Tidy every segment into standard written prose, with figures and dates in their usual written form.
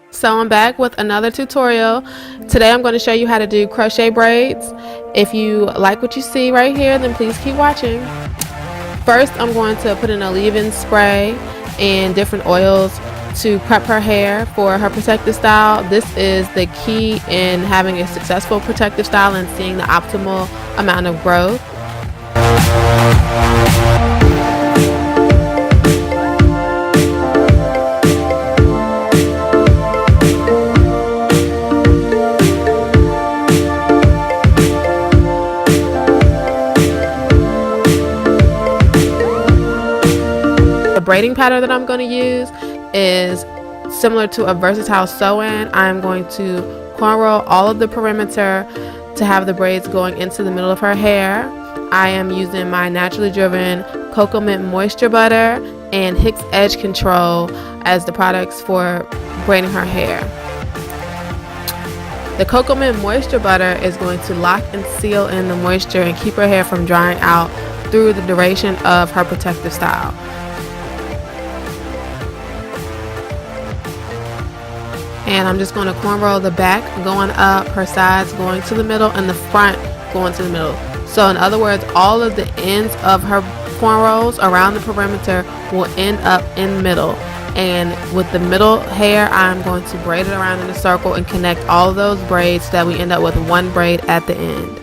So I'm back with another tutorial. Today I'm going to show you how to do crochet braids. If you like what you see right here, then please keep watching. First, I'm going to put in a leave-in spray and different oils to prep her hair for her protective style. This is the key in having a successful protective style and seeing the optimal amount of growth. The braiding pattern that I'm going to use is similar to a versatile sew-in. I'm going to cornrow all of the perimeter to have the braids going into the middle of her hair. I am using my Naturally Driven Cocoa Mint Moisture Butter and Hick's Edge Control as the products for braiding her hair. The Cocoa Mint Moisture Butter is going to lock and seal in the moisture and keep her hair from drying out through the duration of her protective style. And I'm just going to cornrow the back going up, her sides going to the middle, and the front going to the middle. So in other words, all of the ends of her cornrows around the perimeter will end up in the middle. And with the middle hair, I'm going to braid it around in a circle and connect all of those braids so that we end up with one braid at the end.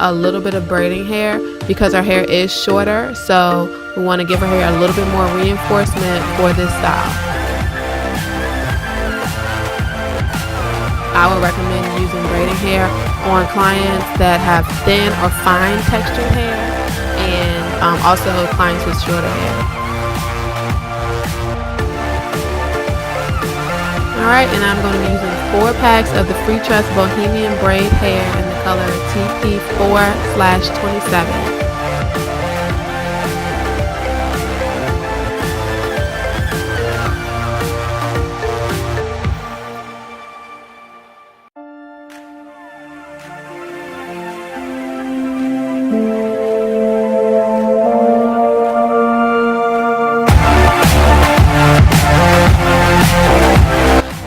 A little bit of braiding hair because her hair is shorter, so we want to give her hair a little bit more reinforcement for this style. I would recommend using braiding hair on clients that have thin or fine textured hair and also clients with shorter hair. Alright, and I'm going to be using 4 packs of the FREETRESS Bohemian Braid hair in the color TP4/27.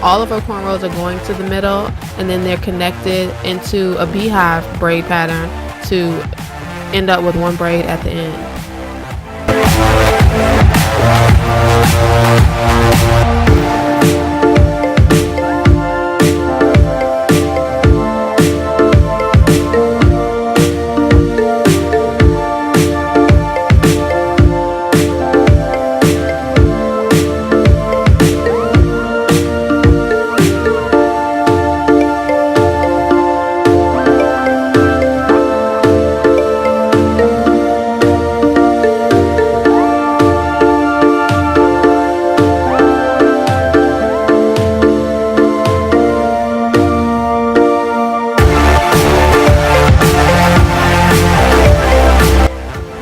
All of her cornrows are going to the middle, and then they're connected into a beehive braid pattern to end up with one braid at the end.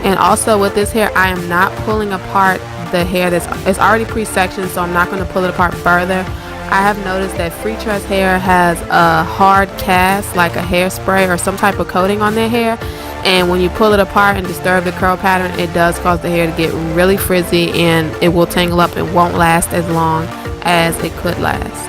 And also with this hair, I am not pulling apart the hair it's already pre-sectioned, so I'm not going to pull it apart further. I have noticed that FREETRESS hair has a hard cast, like a hairspray or some type of coating on their hair, and when you pull it apart and disturb the curl pattern, it does cause the hair to get really frizzy and it will tangle up and won't last as long as it could last.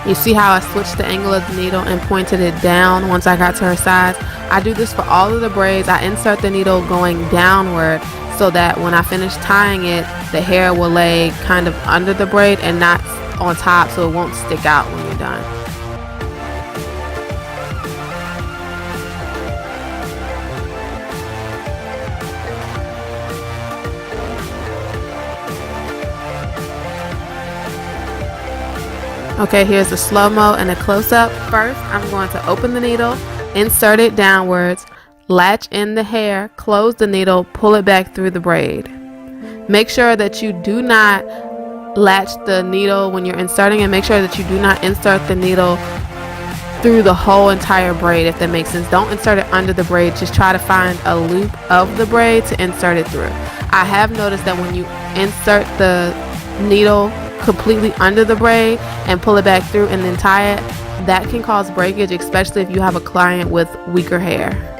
You see how I switched the angle of the needle and pointed it down once I got to her sides? I do this for all of the braids. I insert the needle going downward so that when I finish tying it, the hair will lay kind of under the braid and not on top, so it won't stick out when you're done. Okay, here's a slow-mo and a close-up. First, I'm going to open the needle, insert it downwards, latch in the hair, close the needle, pull it back through the braid. Make sure that you do not latch the needle when you're inserting, and make sure that you do not insert the needle through the whole entire braid, if that makes sense. Don't insert it under the braid, just try to find a loop of the braid to insert it through. I have noticed that when you insert the needle completely under the braid and pull it back through and then tie it, that can cause breakage, especially if you have a client with weaker hair.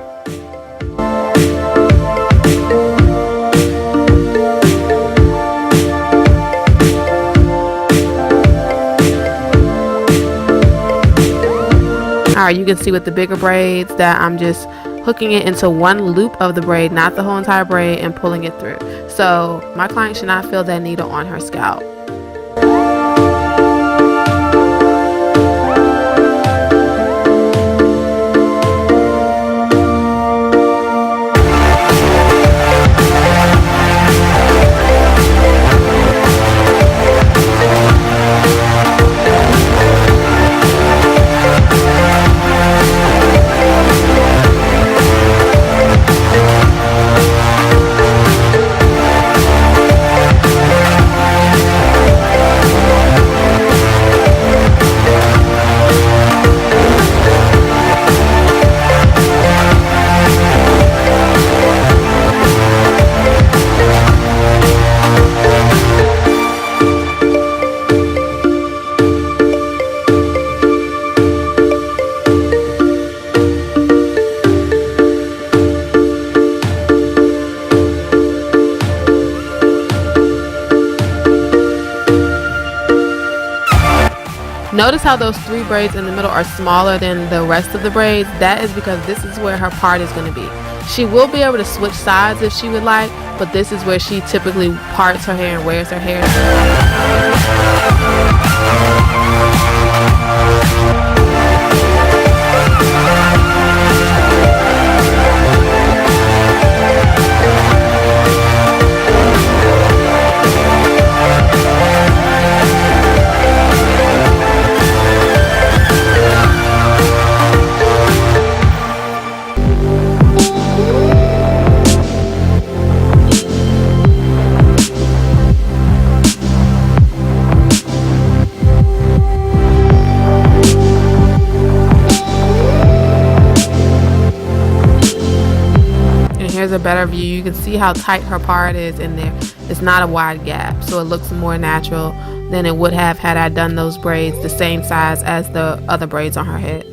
Alright, you can see with the bigger braids that I'm just hooking it into one loop of the braid, not the whole entire braid, and pulling it through. So my client should not feel that needle on her scalp. Notice how those 3 braids in the middle are smaller than the rest of the braids. That is because this is where her part is going to be. She will be able to switch sides if she would like, but this is where she typically parts her hair and wears her hair. Here's a better view. You can see how tight her part is in there. It's not a wide gap, so it looks more natural than it would have had I done those braids the same size as the other braids on her head.